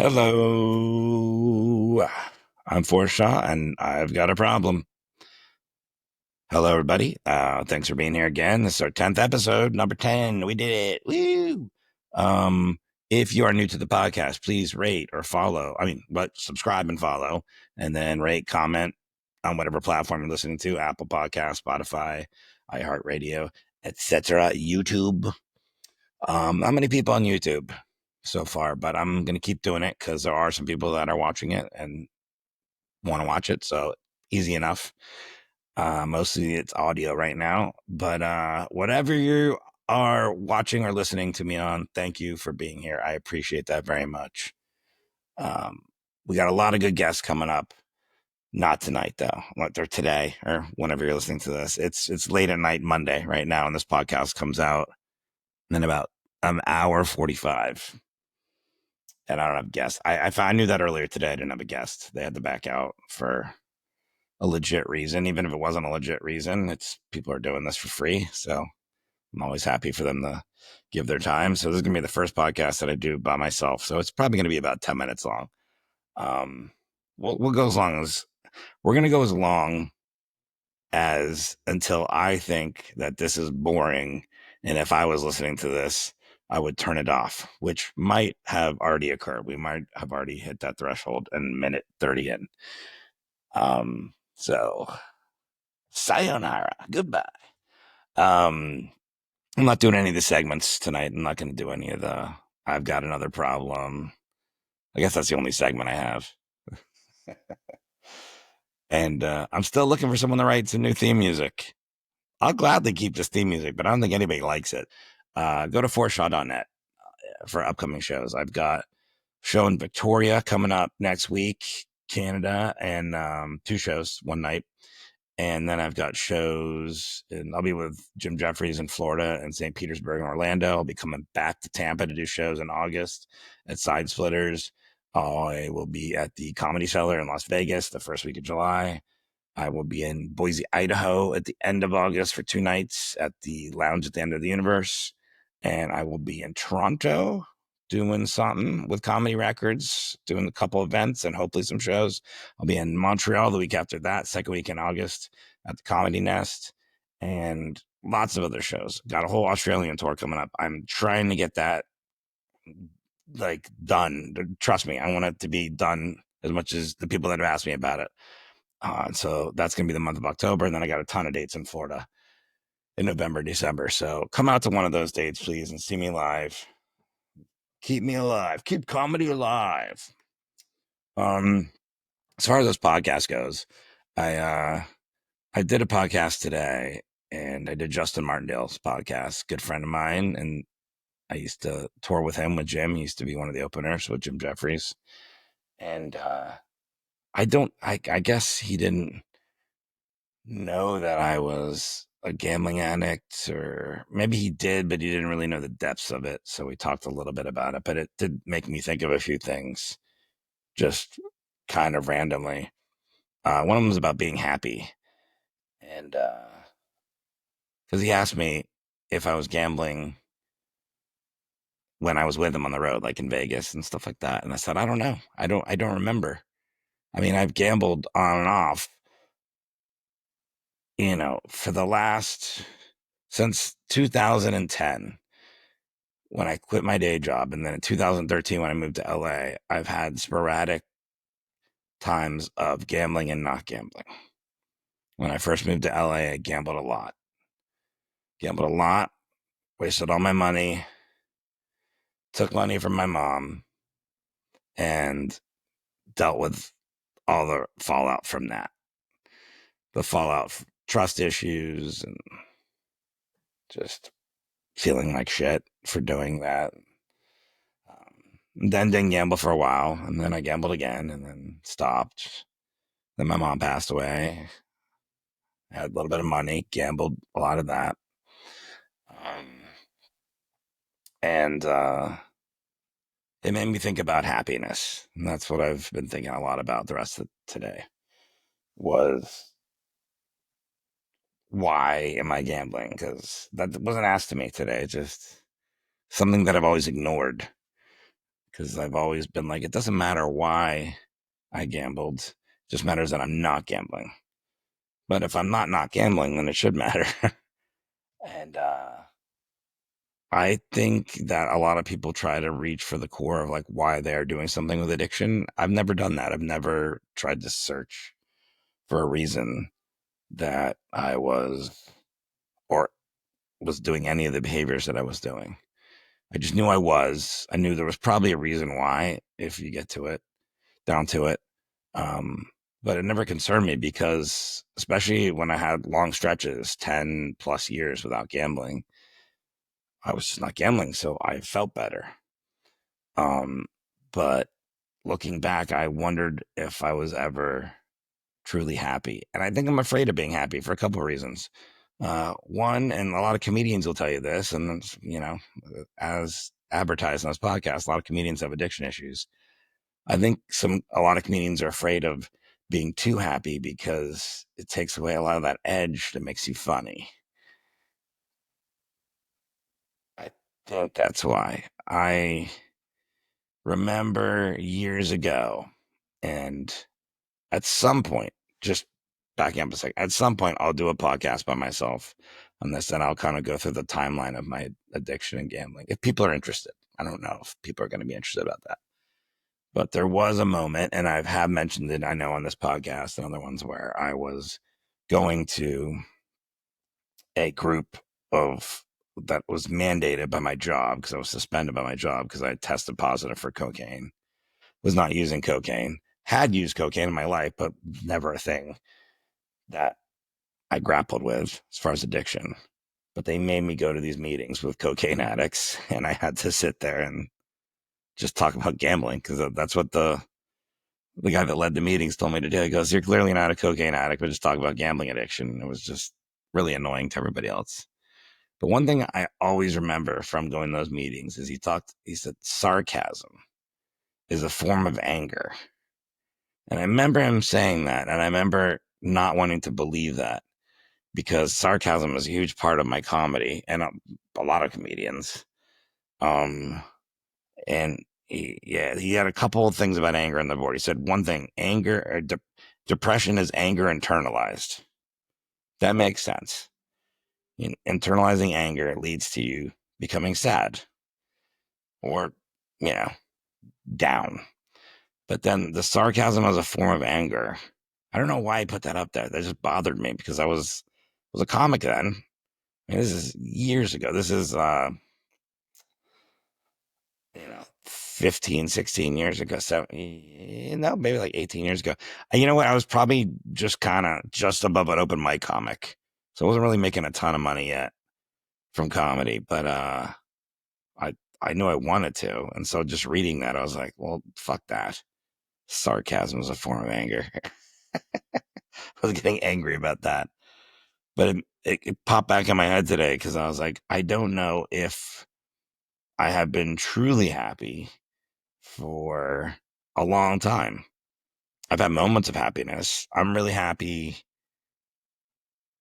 Hello, I'm Forrest and I've got a problem. Hello, everybody. Thanks for being here again. This is our 10th episode, number 10. We did it. Woo! If you are new to the podcast, please rate or follow. Subscribe and follow, and then rate, comment on whatever platform you're listening to: Apple Podcast, Spotify, iHeartRadio, etc. YouTube. Not many people on YouTube so far, but I'm going to keep doing it because there are some people that are watching it and want to watch it. So easy enough. Mostly it's audio right now, but whatever you are watching or listening to me on, thank you for being here. I appreciate that very much. Um, we got a lot of good guests coming up. Not tonight though, or today, or whenever you're listening to this. It's late at night Monday right now, and this podcast comes out in about an hour 45. And I don't have guests. I knew that earlier today. I didn't have a guest. They had to back out for a legit reason. Even if it wasn't a legit reason, it's people are doing this for free. So I'm always happy for them to give their time. So this is gonna be the first podcast that I do by myself. So it's probably gonna be about 10 minutes long. We'll go as long as we're gonna go as long as until I think that this is boring. And if I was listening to this, I would turn it off, which might have already occurred. We might have already hit that threshold in minute 30 in. So sayonara, goodbye. I'm not doing any of the segments tonight. I'm not going to do any of the I've got another problem. I guess that's the only segment I have. And I'm still looking for someone to write some new theme music. I'll gladly keep this theme music, but I don't think anybody likes it. Go to foreshaw.net for upcoming shows. I've got a show in Victoria coming up next week, Canada, and 2 shows one night. And then I've got shows, and I'll be with Jim Jeffries in Florida and St. Petersburg and Orlando. I'll be coming back to Tampa to do shows in August at Side Splitters. I will be at the Comedy Cellar in Las Vegas the first week of July. I will be in Boise, Idaho at the end of August for 2 nights at the Lounge at the End of the Universe. And I will be in Toronto doing something with Comedy Records, doing a couple events and hopefully some shows. I'll be in Montreal the week after that, second week in August at the Comedy Nest, and lots of other shows. Got a whole Australian tour coming up. I'm trying to get that done. Trust me, I want it to be done as much as the people that have asked me about it. So that's going to be the month of October. And then I got a ton of dates in Florida in November, December. So come out to one of those dates, please, and see me live. Keep me alive. Keep comedy alive. As far as this podcast goes, I did a podcast today, and I did Justin Martindale's podcast, good friend of mine, and I used to tour with him with Jim. He used to be one of the openers with Jim Jeffries. And I guess he didn't know that I was a gambling addict, or maybe he did, but he didn't really know the depths of it. So we talked a little bit about it, but it did make me think of a few things just kind of randomly. One of them was about being happy. And because he asked me if I was gambling when I was with him on the road, like in Vegas and stuff like that. And I said, I don't know. I don't remember. I mean, I've gambled on and off, for the last, since 2010, when I quit my day job. And then in 2013, when I moved to LA, I've had sporadic times of gambling and not gambling. When I first moved to LA, I gambled a lot, wasted all my money, took money from my mom, and dealt with all the fallout from that. The fallout, trust issues, and just feeling like shit for doing that. Then didn't gamble for a while, and then I gambled again, and then stopped. Then my mom passed away. I had a little bit of money, gambled a lot of that. And it made me think about happiness. And that's what I've been thinking a lot about the rest of today, was why am I gambling? Because that wasn't asked to me today. It's just something that I've always ignored. because I've always been like, it doesn't matter why I gambled, it just matters that I'm not gambling. But if I'm not gambling, then it should matter. And I think that a lot of people try to reach for the core of like why they're doing something with addiction. I've never done that. I've never tried to search for a reason that I was or was doing any of the behaviors that I was doing. I just knew I was. I knew there was probably a reason why, if you get to it, down to it. Um, but it never concerned me because, especially when I had long stretches, 10 plus years without gambling, I was just not gambling. So I felt better. Um, but looking back, I wondered if I was ever truly happy. And I think I'm afraid of being happy for a couple of reasons. One, and a lot of comedians will tell you this, and as advertised on this podcast, a lot of comedians have addiction issues. I think a lot of comedians are afraid of being too happy because it takes away a lot of that edge that makes you funny. I think that's why. I remember years ago, and at some point, just backing up a second, at some point, I'll do a podcast by myself on this, and I'll kind of go through the timeline of my addiction and gambling. If people are interested, I don't know if people are going to be interested about that. But there was a moment, and I have mentioned it, I know, on this podcast and other ones, where I was going to a group of that was mandated by my job because I was suspended by my job because I tested positive for cocaine, was not using cocaine, had used cocaine in my life, but never a thing that I grappled with as far as addiction. But they made me go to these meetings with cocaine addicts, and I had to sit there and just talk about gambling because that's what the guy that led the meetings told me to do. He goes, "You're clearly not a cocaine addict, but just talk about gambling addiction." It was just really annoying to everybody else. But one thing I always remember from going to those meetings is he said, sarcasm is a form of anger. And I remember him saying that. And I remember not wanting to believe that because sarcasm is a huge part of my comedy and a lot of comedians. And he had a couple of things about anger on the board. He said one thing, depression is anger internalized. That makes sense. Internalizing anger leads to you becoming sad or, you know, down. But then the sarcasm as a form of anger, I don't know why he put that up there. That just bothered me because I was a comic then. I mean, this is years ago. This is 15, 16 years ago. So, no, maybe like 18 years ago. And you know what? I was probably just kind of just above an open mic comic. So I wasn't really making a ton of money yet from comedy, but I knew I wanted to. And so just reading that, I was like, well, fuck that. Sarcasm is a form of anger. I was getting angry about that. But it popped back in my head today because I was like, I don't know if I have been truly happy for a long time. I've had moments of happiness. I'm really happy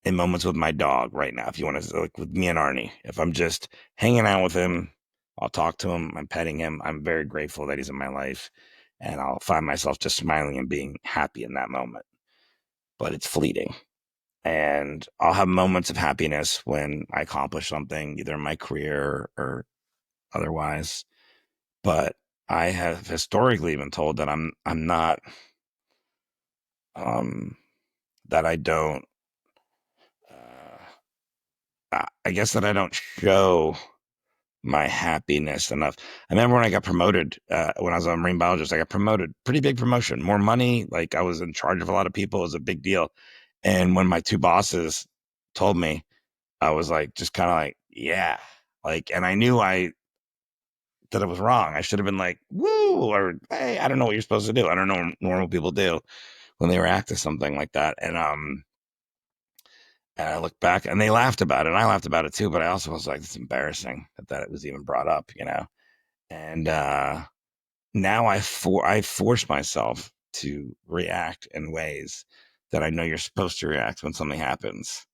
in moments with my dog right now. If you want to, like with me and Arnie, if I'm just hanging out with him, I'll talk to him. I'm petting him. I'm very grateful that he's in my life. And I'll find myself just smiling and being happy in that moment. But it's fleeting. And I'll have moments of happiness when I accomplish something, either in my career or otherwise. But I have historically been told that I'm not um that I don't I guess that I don't show my happiness enough. I remember when I got promoted, when I was a marine biologist, I got promoted, pretty big promotion, more money. Like I was in charge of a lot of people. It was a big deal. And when my two bosses told me, I was like, just kind of like, yeah, like, and I knew that it was wrong. I should have been like, woo, or hey, I don't know what you're supposed to do. I don't know what normal people do when they react to something like that. And I looked back and they laughed about it. And I laughed about it too, but I also was like, it's embarrassing that it was even brought up, you know? And now I force myself to react in ways that I know you're supposed to react when something happens.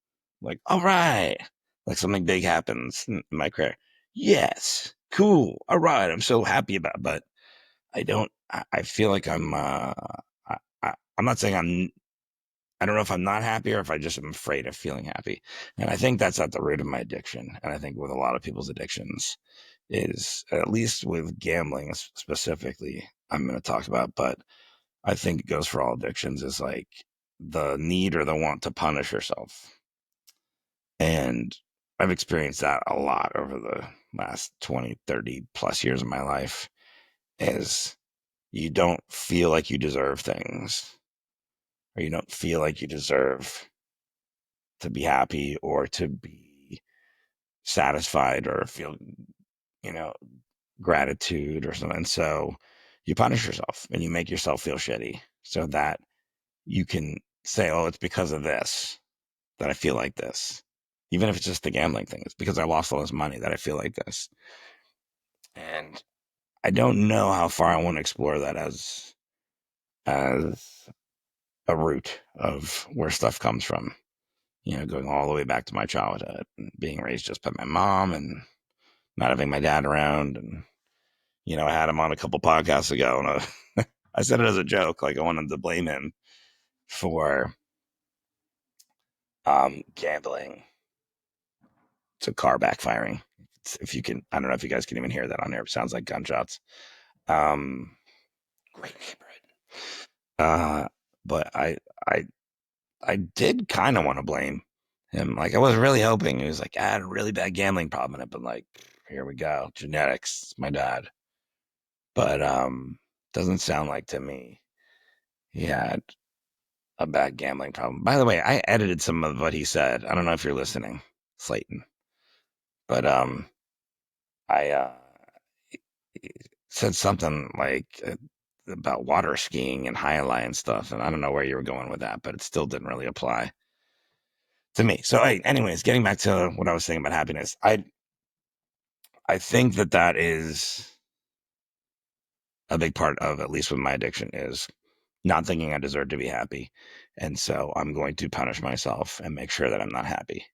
Like, all right, like something big happens in my career. Yes, cool. All right, I'm so happy about it. But I feel like I'm not saying I don't know if I'm not happy or if I just am afraid of feeling happy. And I think that's at the root of my addiction. And I think with a lot of people's addictions is, at least with gambling specifically, I'm going to talk about, but I think it goes for all addictions, is like the need or the want to punish yourself. And I've experienced that a lot over the last 20, 30 plus years of my life, is you don't feel like you deserve things, or you don't feel like you deserve to be happy or to be satisfied or feel, you know, gratitude or something. So you punish yourself and you make yourself feel shitty so that you can say, oh, it's because of this that I feel like this. Even if it's just the gambling thing, it's because I lost all this money that I feel like this. And I don't know how far I want to explore that as a root of where stuff comes from. Going all the way back to my childhood, and being raised just by my mom and not having my dad around. And, I had him on a couple podcasts ago, and I said it as a joke, like I wanted to blame him for gambling to car backfiring. If you can, I don't know if you guys can even hear that on air. It sounds like gunshots. Um, Great neighborhood. But I did kind of want to blame him. Like, I was really hoping. He was like, I had a really bad gambling problem, and I've been like, here we go, genetics, my dad. But doesn't sound like to me he had a bad gambling problem. By the way, I edited some of what he said. I don't know if you're listening, Slayton, but I he said something like about water skiing and highlight and stuff, and I don't know where you were going with that, but it still didn't really apply to me. So, hey, anyways, getting back to what I was saying about happiness, I think that is a big part of, at least with my addiction, is not thinking I deserve to be happy. And so I'm going to punish myself and make sure that I'm not happy.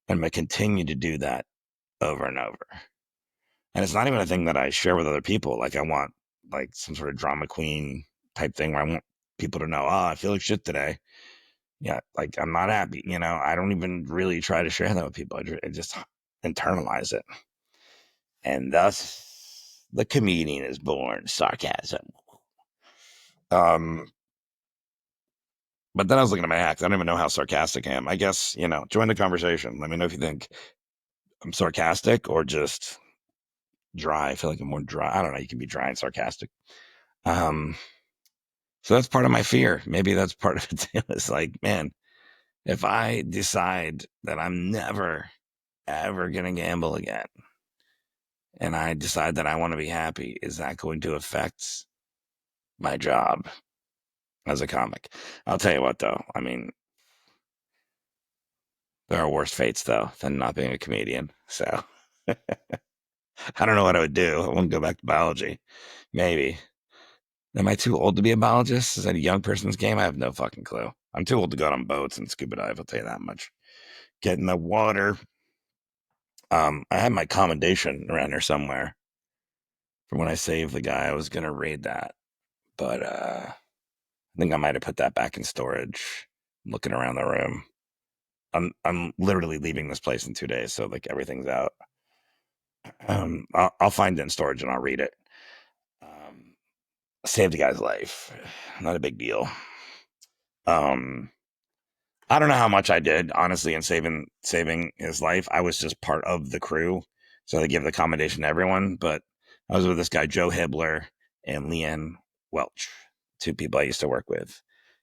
And I'm going to continue to do that over and over. And it's not even a thing that I share with other people. Like, I want like some sort of drama queen type thing where I want people to know, oh, I feel like shit today. Yeah, like I'm not happy. I don't even really try to share that with people. I just internalize it. And thus the comedian is born, Sarcasm. Um, But then I was looking at my hacks. I don't even know how sarcastic I am. I guess, join the conversation. Let me know if you think I'm sarcastic or just dry. I feel like I'm more dry. I don't know. You can be dry and sarcastic. Um, so that's part of my fear. Maybe that's part of it too. It's like, man, if I decide that I'm never, ever going to gamble again, and I decide that I want to be happy, is that going to affect my job as a comic? I'll tell you what, though. I mean, there are worse fates, though, than not being a comedian. So I don't know what I would do. I wouldn't go back to biology. Maybe. Am I too old to be a biologist? Is that a young person's game? I have no fucking clue. I'm too old to go out on boats and scuba dive, I'll tell you that much. Get in the water. I had my commendation around here somewhere from when I saved the guy. I was gonna read that, but I think I might have put that back in storage. I'm looking around the room. I'm literally leaving this place in 2 days, so like everything's out. I'll find it in storage and I'll read it. Um, Saved the guy's life. Not a big deal. Um, I don't know how much I did, honestly, in saving his life. I was just part of the crew, so they give the commendation to everyone. But I was with this guy, Joe Hibbler, and Leanne Welch, two people I used to work with,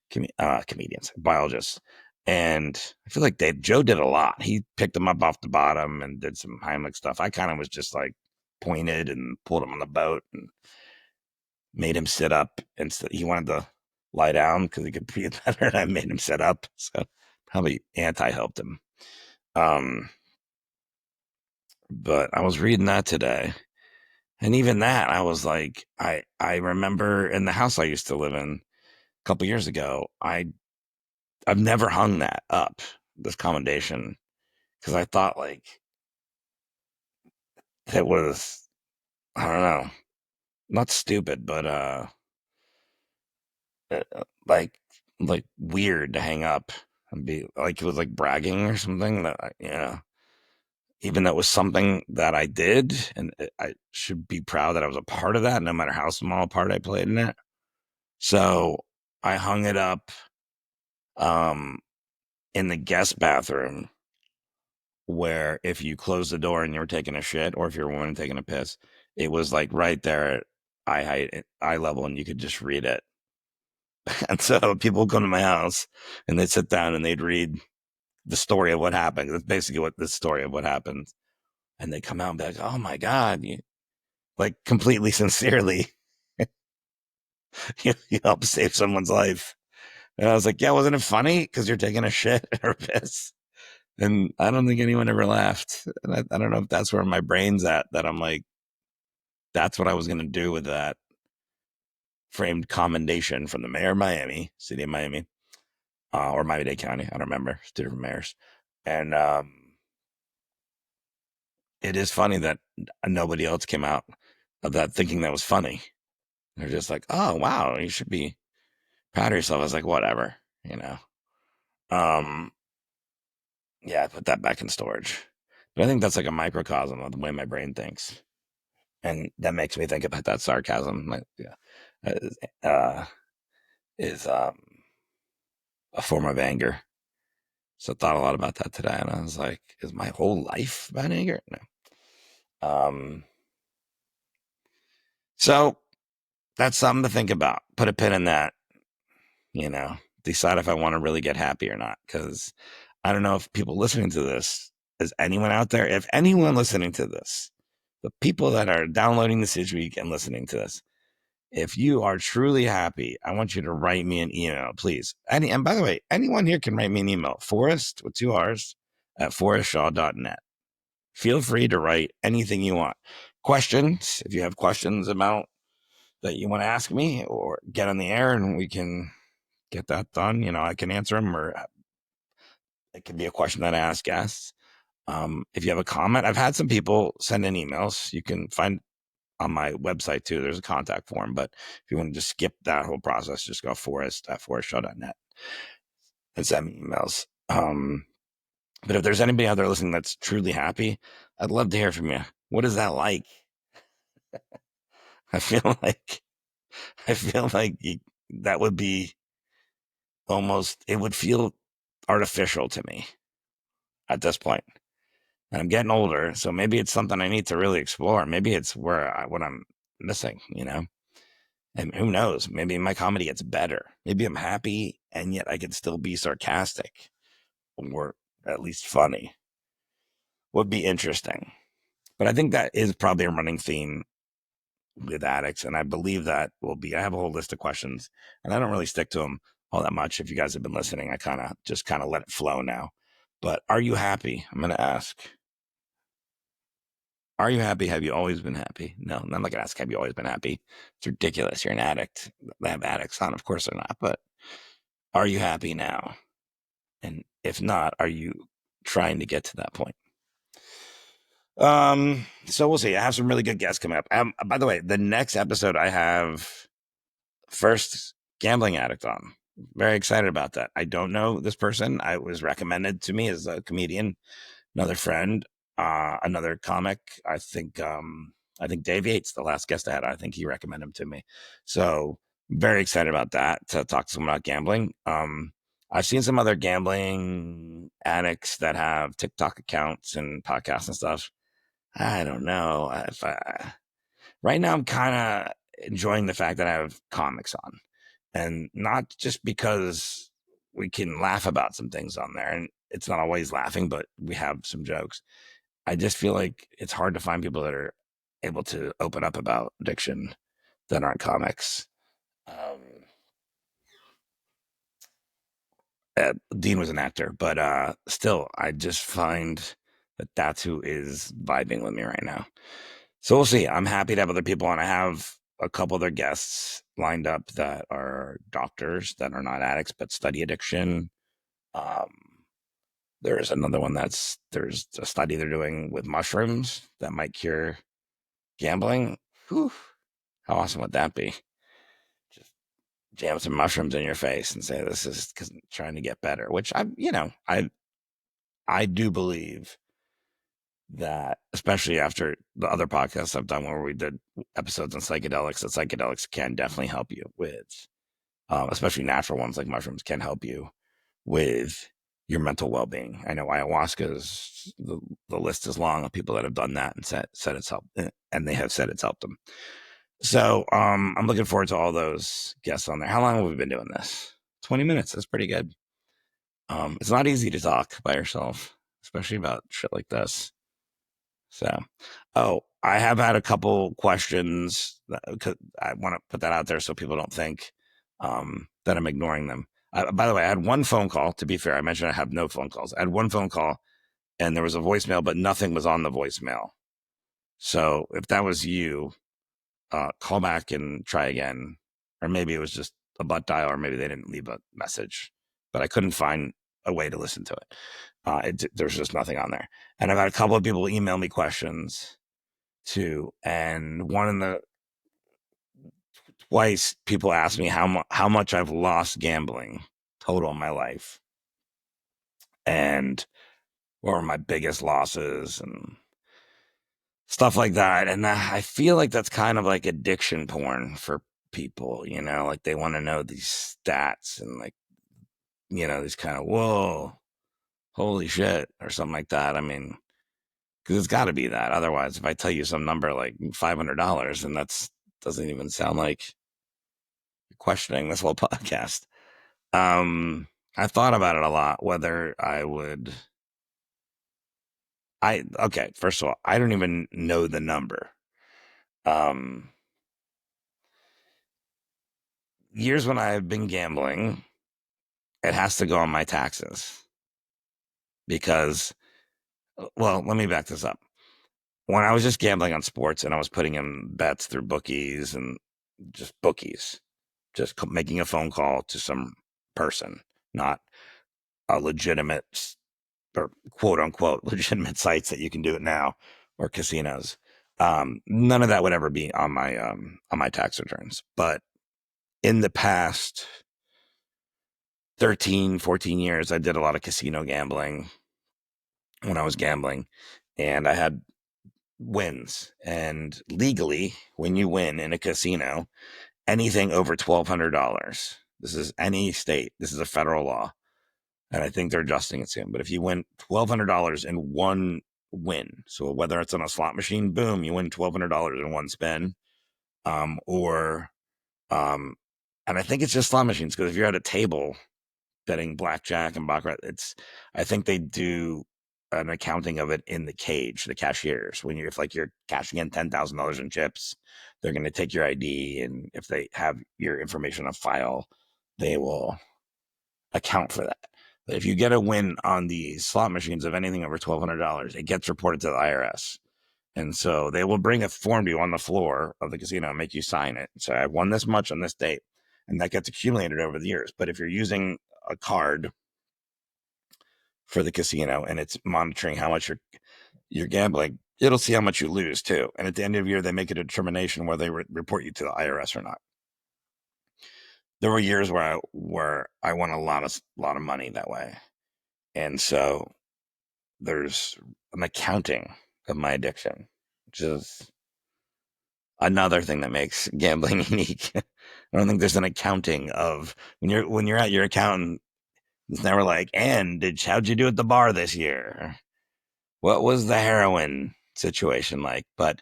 comedians, biologists. And I feel like Joe did a lot. He picked them up off the bottom and did some Heimlich stuff. I kind of was just like pointed and pulled him on the boat and made him sit up. Instead, he wanted to lie down because he could breathe better, and I made him sit up. So probably helped him. Um, but I was reading that today, and even that, I was like, I remember in the house I used to live in a couple years ago, I've never hung that up, this commendation, because I thought like it was, I don't know. not stupid, but like weird to hang up and be like it was like bragging or something that even though it was something that I did, and I should be proud that I was a part of that, no matter how small a part I played in it. So I hung it up um, in the guest bathroom, where if you close the door and you're taking a shit, or if you're a woman taking a piss, it was like right there at eye level, and you could just read it. And so people would come to my house and they'd sit down and they'd read the story of what happened. That's basically what the story of what happened. And they come out and be like, "Oh my god, you like completely sincerely, you helped save someone's life." And I was like, "Yeah, wasn't it funny? Because you're taking a shit or a piss." And I don't think anyone ever laughed. And I don't know if that's where my brain's at. That I'm like, that's what I was gonna do with that framed commendation from the mayor of Miami, city of Miami, or Miami-Dade County. I don't remember. It's two different mayors. And it is funny that nobody else came out of that thinking that was funny. They're just like, "Oh wow, you should be proud of yourself." I was like, "Whatever, you know." Um, yeah, I put that back in storage. But I think that's like a microcosm of the way my brain thinks, and that makes me think about that sarcasm. Like, yeah, uh, is a form of anger. So I thought a lot about that today, and I was like, "Is my whole life about anger?" No. So that's something to think about. Put a pin in that. You know, decide if I want to really get happy or not. Because I don't know if people listening to this, is anyone out there? If anyone listening to this, the people that are downloading this each week and listening to this, if you are truly happy, I want you to write me an email, please. And by the way, anyone here can write me an email, Forrest with 2 R's at forestshaw.net. Feel free to write anything you want. Questions, if you have questions about that you want to ask me or get on the air and we can get that done. I can answer them, or it could be a question that I ask guests. If you have a comment, I've had some people send in emails. You can find on my website too. There's a contact form, but if you want to just skip that whole process, just go Forrest at forestshow.net and send me emails. But if there's anybody out there listening that's truly happy, I'd love to hear from you. What is that like? I feel like that would be almost. It would feel artificial to me at this point. And I'm getting older, so maybe it's something I need to really explore. Maybe it's what I'm missing. And who knows? Maybe my comedy gets better. Maybe I'm happy, and yet I can still be sarcastic or at least funny. Would be interesting. But I think that is probably a running theme with addicts, and I believe that will be. I have a whole list of questions, and I don't really stick to them all that much. If you guys have been listening, I kind of let it flow now. But are you happy? I'm going to ask. Are you happy? Have you always been happy? No, I'm not going to ask, have you always been happy? It's ridiculous. You're an addict. They have addicts on. Of course they're not. But are you happy now? And if not, are you trying to get to that point? So we'll see. I have some really good guests coming up. By the way, the next episode I have first gambling addict on. Very excited about that. I don't know this person. I was recommended to me as a comedian, another friend, another comic. I think Dave Yates, the last guest I had, I think he recommended him to me. So very excited about that, to talk to someone about gambling. I've seen some other gambling addicts that have TikTok accounts and podcasts and stuff. I don't know if right now I'm kind of enjoying the fact that I have comics on, and not just because we can laugh about some things on there, and it's not always laughing, but we have some jokes. I just feel like it's hard to find people that are able to open up about addiction that aren't comics. Um, Dean was an actor, but still, I just find that that's who is vibing with me right now. So we'll see. I'm happy to have other people on. I have a couple other guests lined up that are doctors that are not addicts but study addiction. Um, there's another one there's a study they're doing with mushrooms that might cure gambling. Whew. How awesome would that be? Just jam some mushrooms in your face and say, this is because I'm trying to get better, which I do believe that, especially after the other podcasts I've done where we did episodes on psychedelics, that psychedelics can definitely help you with, especially natural ones like mushrooms can help you with your mental well-being. I know ayahuasca is the list is long of people that have done that and said it's helped, and they have said it's helped them. So I'm looking forward to all those guests on there. How long have we been doing this? 20 minutes. That's pretty good. It's not easy to talk by yourself, especially about shit like this. So, I have had a couple questions. I want to put that out there so people don't think that I'm ignoring them. By the way, I had one phone call. To be fair, I mentioned I have no phone calls. I had one phone call, and there was a voicemail, but nothing was on the voicemail. So if that was you, call back and try again. Or maybe it was just a butt dial, or maybe they didn't leave a message, but I couldn't find a way to listen to it. There's just nothing on there. And I've had a couple of people email me questions too. And twice people asked me how much I've lost gambling total in my life, and what were my biggest losses and stuff like that. And I feel like that's kind of like addiction porn for people, like they want to know these stats and like, these kind of, whoa, holy shit, or something like that. I mean, because it's got to be that. Otherwise, if I tell you some number like $500, then doesn't even sound like you're questioning this whole podcast. I thought about it a lot, whether I would. Okay, first of all, I don't even know the number. Years when I've been gambling, it has to go on my taxes because, well, let me back this up. When I was just gambling on sports and I was putting in bets through bookies and just bookies, just making a phone call to some person, not a legitimate or quote unquote legitimate sites that you can do it now, or casinos. None of that would ever be on my tax returns. But in the past 13, 14 years, I did a lot of casino gambling when I was gambling, and I had wins. And legally, when you win in a casino, anything over $1,200, this is any state, this is a federal law, and I think they're adjusting it soon. But if you win $1,200 in one win, so whether it's on a slot machine, boom, you win $1,200 in one spin, or and I think it's just slot machines, because if you're at a table betting blackjack and baccarat, I think they do an accounting of it in the cage, the cashiers. If like you're cashing in $10,000 in chips, they're going to take your ID, and if they have your information on file, they will account for that. But if you get a win on the slot machines of anything over $1,200, it gets reported to the IRS. And so they will bring a form to you on the floor of the casino and make you sign it. So I won this much on this date, and that gets accumulated over the years. But if you're using a card for the casino and it's monitoring how much you're gambling, it'll see how much you lose too. And at the end of the year, they make a determination whether they report you to the IRS or not. There were years where I won a lot of money that way. And so there's an accounting of my addiction, which is another thing that makes gambling unique. I don't think there's an accounting of when you're at your accountant. It's never like, and how'd you do at the bar this year? What was the heroin situation like? But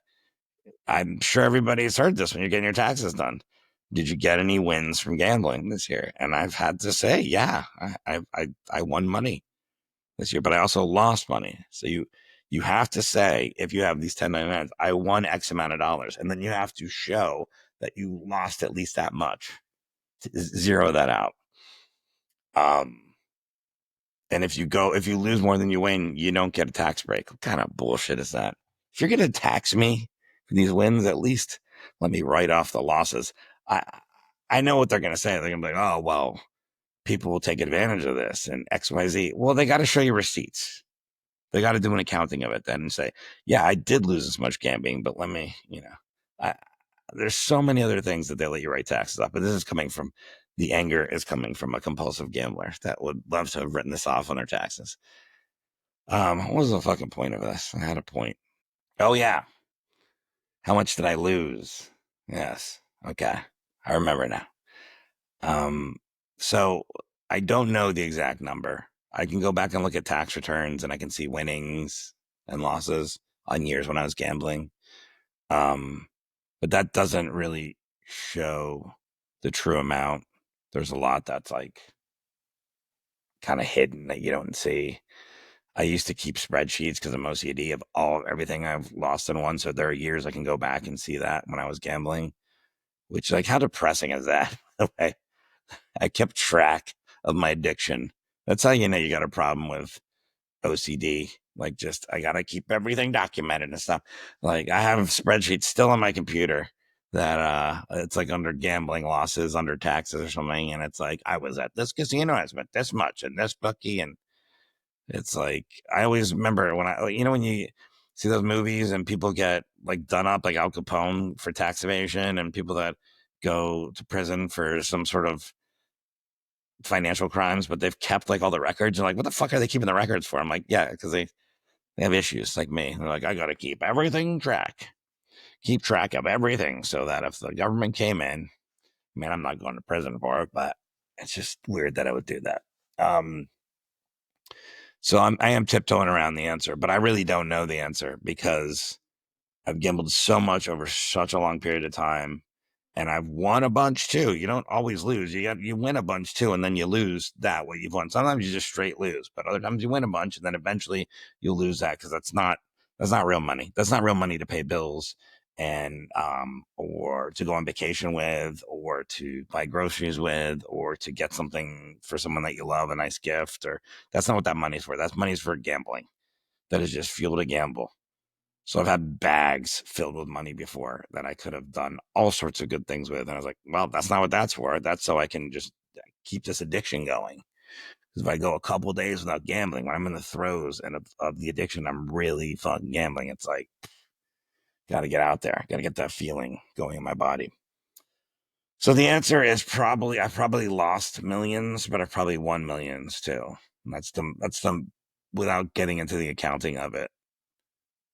I'm sure everybody's heard this when you're getting your taxes done. Did you get any wins from gambling this year? And I've had to say, yeah, I won money this year, but I also lost money. So you have to say, if you have these 1099s, I won X amount of dollars, and then you have to show that you lost at least that much to zero that out. And if you lose more than you win, you don't get a tax break. What kind of bullshit is that? If you're going to tax me for these wins, at least let me write off the losses. I know what they're going to say. They're going to be like, oh, well, people will take advantage of this and XYZ. Well, they got to show you receipts. They got to do an accounting of it then and say, yeah, I did lose this much gambling, but let me, there's so many other things that they let you write taxes off, but this is coming from the anger is coming from a compulsive gambler that would love to have written this off on their taxes. What was the fucking point of this? I had a point. Oh yeah, how much did I lose? Yes, okay, I remember now. Um, so I don't know the exact number. I can go back and look at tax returns, and I can see winnings and losses on years when I was gambling. Um, but that doesn't really show the true amount. There's a lot that's like kind of hidden that you don't see. I used to keep spreadsheets because I'm OCD of everything I've lost and won. So there are years I can go back and see that when I was gambling, which like how depressing is that? Okay. I kept track of my addiction. That's how you know you got a problem with OCD. Like just I gotta keep everything documented and stuff. Like I have spreadsheets still on my computer that it's like under gambling losses, under taxes or something, and it's like I was at this casino, I spent this much and this bookie, and it's like I always remember when when you see those movies and people get like done up like Al Capone for tax evasion and people that go to prison for some sort of financial crimes, but they've kept like all the records. And like, what the fuck are they keeping the records for? I'm like, yeah, because they have issues like me. They're like, I got to keep track of everything so that if the government came in, I mean, I'm not going to prison for it, but it's just weird that I would do that. So I am tiptoeing around the answer, but I really don't know the answer because I've gambled so much over such a long period of time, and I've won a bunch too. You don't always lose. You win a bunch too, and then you lose that what you've won. Sometimes you just straight lose, but other times you win a bunch, and then eventually you'll lose that because that's not real money. That's not real money to pay bills and or to go on vacation with, or to buy groceries with, or to get something for someone that you love, a nice gift. Or that's not what that money's for. That money's for gambling. That is just fuel to gamble. So I've had bags filled with money before that I could have done all sorts of good things with. And I was like, well, that's not what that's for. That's so I can just keep this addiction going. Because if I go a couple days without gambling, when I'm in the throes and of the addiction, I'm really fucking gambling. It's like, got to get out there. Got to get that feeling going in my body. So the answer is I've probably lost millions, but I've probably won millions too. And that's the without getting into the accounting of it.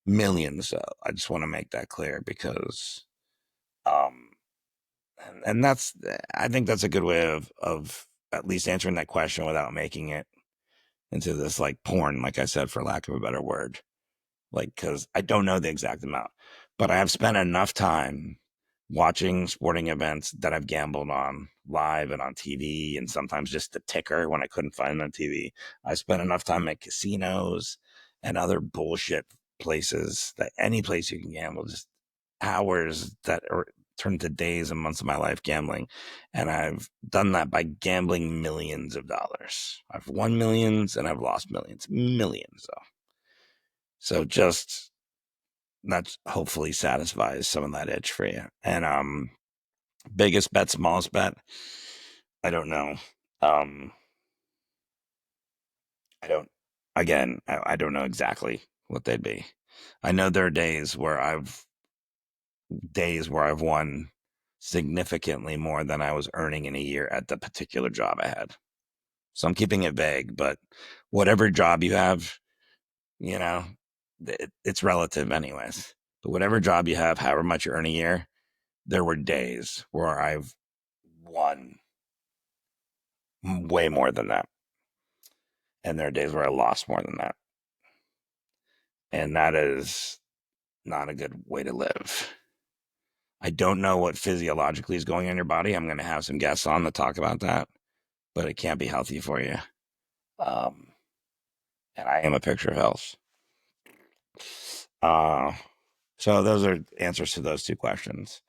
Millions. I just want to make that clear because, um, and that's I think that's a good way of at least answering that question without making it into this like porn, like I said, for lack of a better word. Like, because I don't know the exact amount, but I have spent enough time watching sporting events that I've gambled on live and on TV, and sometimes just the ticker when I couldn't find it on TV. I spent enough time at casinos and other bullshit places that any place you can gamble, just hours that are turned to days and months of my life gambling. And I've done that by gambling millions of dollars. I've won millions and I've lost millions though. So just that hopefully satisfies some of that itch for you. And biggest bet, smallest bet, I don't know. Um I don't again, I don't know exactly what they'd be. I know there are days where I've won significantly more than I was earning in a year at the particular job I had. So I'm keeping it vague, but whatever job you have, you know, it's relative anyways. But whatever job you have, however much you earn a year, there were days where I've won way more than that. And there are days where I lost more than that. And that is not a good way to live. I don't know what physiologically is going on in your body. I'm going to have some guests on to talk about that, but it can't be healthy for you. Um, and I am a picture of health. Uh, so those are answers to those two questions.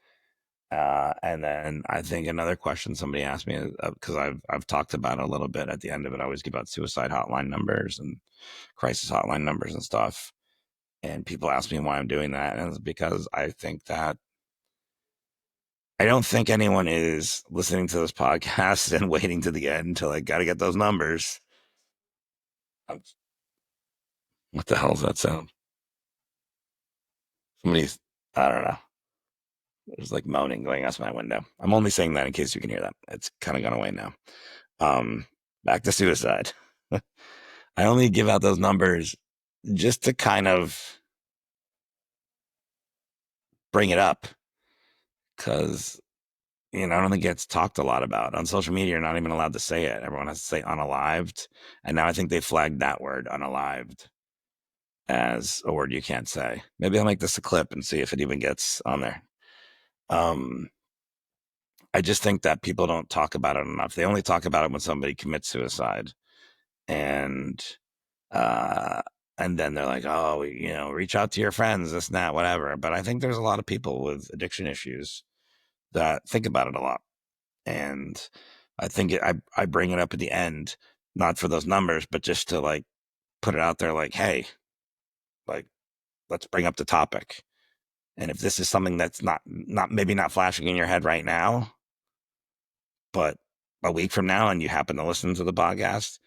And then I think another question somebody asked me because I've talked about it a little bit at the end of it. I always give out suicide hotline numbers and crisis hotline numbers and stuff. And people ask me why I'm doing that, and it's because I don't think anyone is listening to this podcast and waiting to the end to like got to get those numbers. What the hell does that sound? Somebody's I don't know. There's like moaning going out my window. I'm only saying that in case you can hear that. It's kind of gone away now. Back to suicide. I only give out those numbers just to kind of bring it up because, I don't think it gets talked a lot about. On social media, you're not even allowed to say it. Everyone has to say unalived. And now I think they flagged that word, unalived, as a word you can't say. Maybe I'll make this a clip and see if it even gets on there. I just think that people don't talk about it enough. They only talk about it when somebody commits suicide. And uh and then they're like, oh, reach out to your friends, this and that, whatever. But I think there's a lot of people with addiction issues that think about it a lot. And I think I bring it up at the end, not for those numbers, but just to like put it out there like, hey, like, let's bring up the topic. And if this is something that's maybe not flashing in your head right now, but a week from now and you happen to listen to the podcast,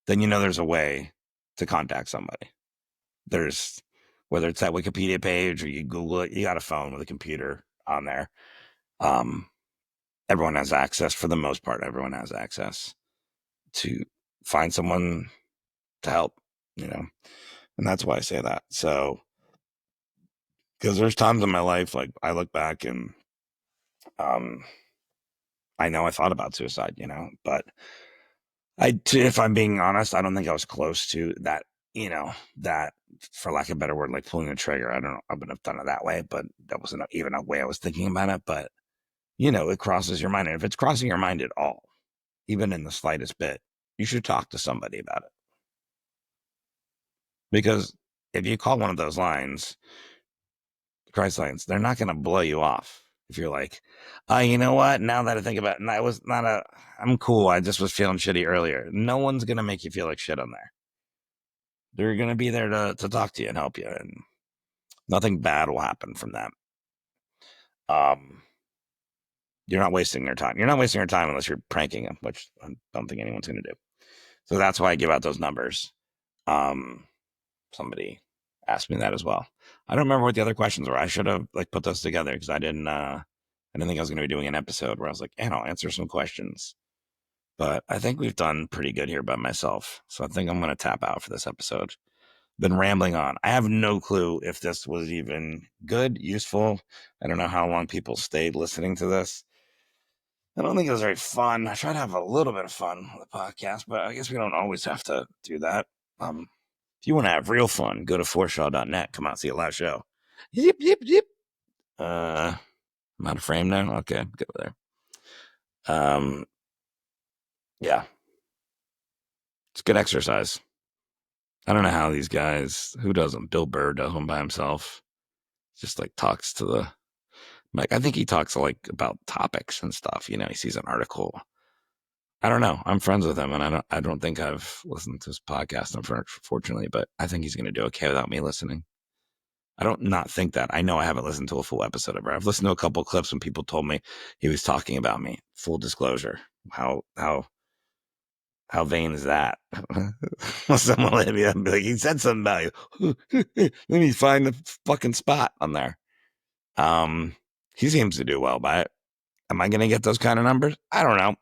then there's a way to contact somebody. There's, whether it's that Wikipedia page or you Google it, you got a phone with a computer on there. Everyone has access, for the most part, everyone has access to find someone to help, and that's why I say that. So, because there's times in my life, like I look back and I know I thought about suicide, but if I'm being honest, I don't think I was close to that, that, for lack of a better word, like pulling the trigger. I don't know. I wouldn't have done it that way, but that wasn't even a way I was thinking about it. But, it crosses your mind. And if it's crossing your mind at all, even in the slightest bit, you should talk to somebody about it. Because if you call one of those lines, Christ lines, they're not going to blow you off. If you're like, you know what? Now that I think about it, I'm cool. I just was feeling shitty earlier. No one's going to make you feel like shit on there. They're going to be there to talk to you and help you. And nothing bad will happen from that. You're not wasting their time. You're not wasting your time unless you're pranking them, which I don't think anyone's going to do. So that's why I give out those numbers. Somebody asked me that as well. I don't remember what the other questions were. I should have put those together because I didn't think I was going to be doing an episode where I was like, I'll answer some questions. But I think we've done pretty good here by myself. So I think I'm going to tap out for this episode. Been rambling on. I have no clue if this was even good, useful. I don't know how long people stayed listening to this. I don't think it was very fun. I try to have a little bit of fun with the podcast, but I guess we don't always have to do that. If you want to have real fun, go to foreshaw.net. Come out and see a live show. Yip, yip, yip. I'm out of frame now. Okay, go there. Yeah. It's good exercise. I don't know how these guys, who does them? Bill Burr does one by himself. Just talks to the mic. I think he talks about topics and stuff. He sees an article. I don't know. I'm friends with him, and I don't think I've listened to his podcast, unfortunately, but I think he's going to do okay without me listening. I don't not think that. I know I haven't listened to a full episode of it. I've listened to a couple of clips when people told me he was talking about me. Full disclosure. How vain is that? Someone let me be like, he said something about you. Let me find the fucking spot on there. He seems to do well by it. Am I going to get those kind of numbers? I don't know.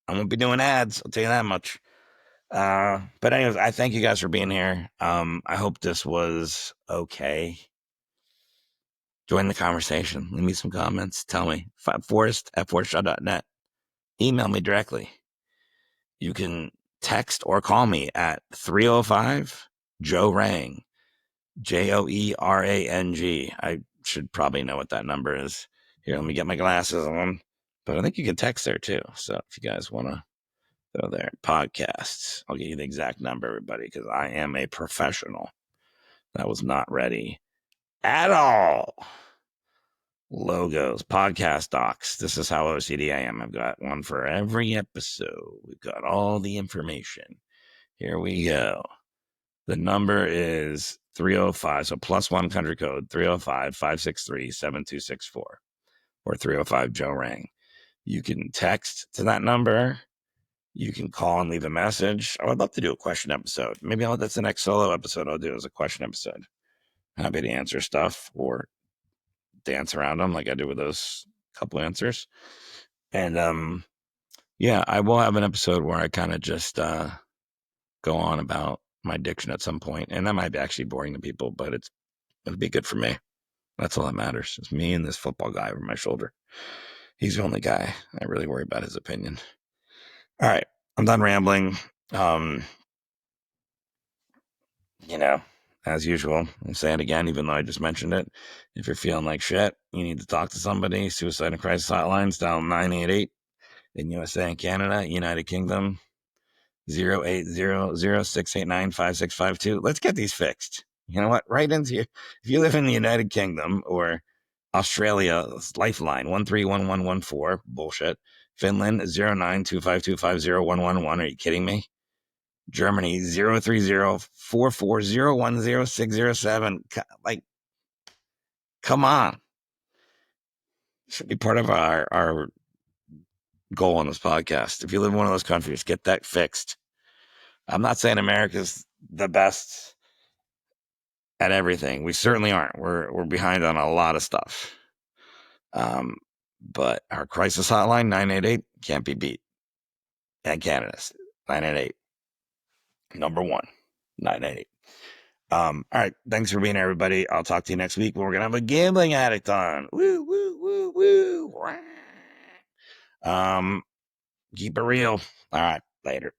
I won't be doing ads. I'll tell you that much. But anyways, I thank you guys for being here. I hope this was okay. Join the conversation. Leave me some comments. Tell me. Forrest at forrestshaw.net. Email me directly. You can text or call me at 305 Joe Rang. JOERANG. I should probably know what that number is. Here, let me get my glasses on. But I think you can text there too. So if you guys want to go there, podcasts, I'll give you the exact number, everybody, because I am a professional. That was not ready at all. Logos, podcast docs. This is how OCD I am. I've got one for every episode. We've got all the information. Here we go. The number is 305. So +1 country code 305-563-7264 or 305 Joe Rang. You can text to that number. You can call and leave a message. I would love to do a question episode. Maybe that's the next solo episode I'll do is a question episode. Happy to answer stuff or dance around them like I do with those couple answers. And yeah, I will have an episode where I kind of just go on about my addiction at some point, and that might be actually boring to people, but it'll be good for me. That's all that matters. It's me and this football guy over my shoulder. He's the only guy I really worry about his opinion. All right, I'm done rambling. Um, you know, as usual, I'll say it again, even though I just mentioned it. If you're feeling like shit, you need to talk to somebody. Suicide and crisis hotlines down 988 in USA and Canada, United Kingdom 0800-689-5652. Let's get these fixed. You know what? Right into you. If you live in the United Kingdom or Australia, Lifeline 131114. Bullshit. Finland 0925250111. Are you kidding me? Germany 03044010607. Like, come on. Should be part of our goal on this podcast. If you live in one of those countries, get that fixed. I'm not saying America's the best at everything. We certainly aren't. We're behind on a lot of stuff. But our crisis hotline 988 can't be beat. And Canada's 988. Number one, 988. All right. Thanks for being here, everybody. I'll talk to you next week when we're gonna have a gambling addict on. Woo, woo, woo, woo. Keep it real. All right, later.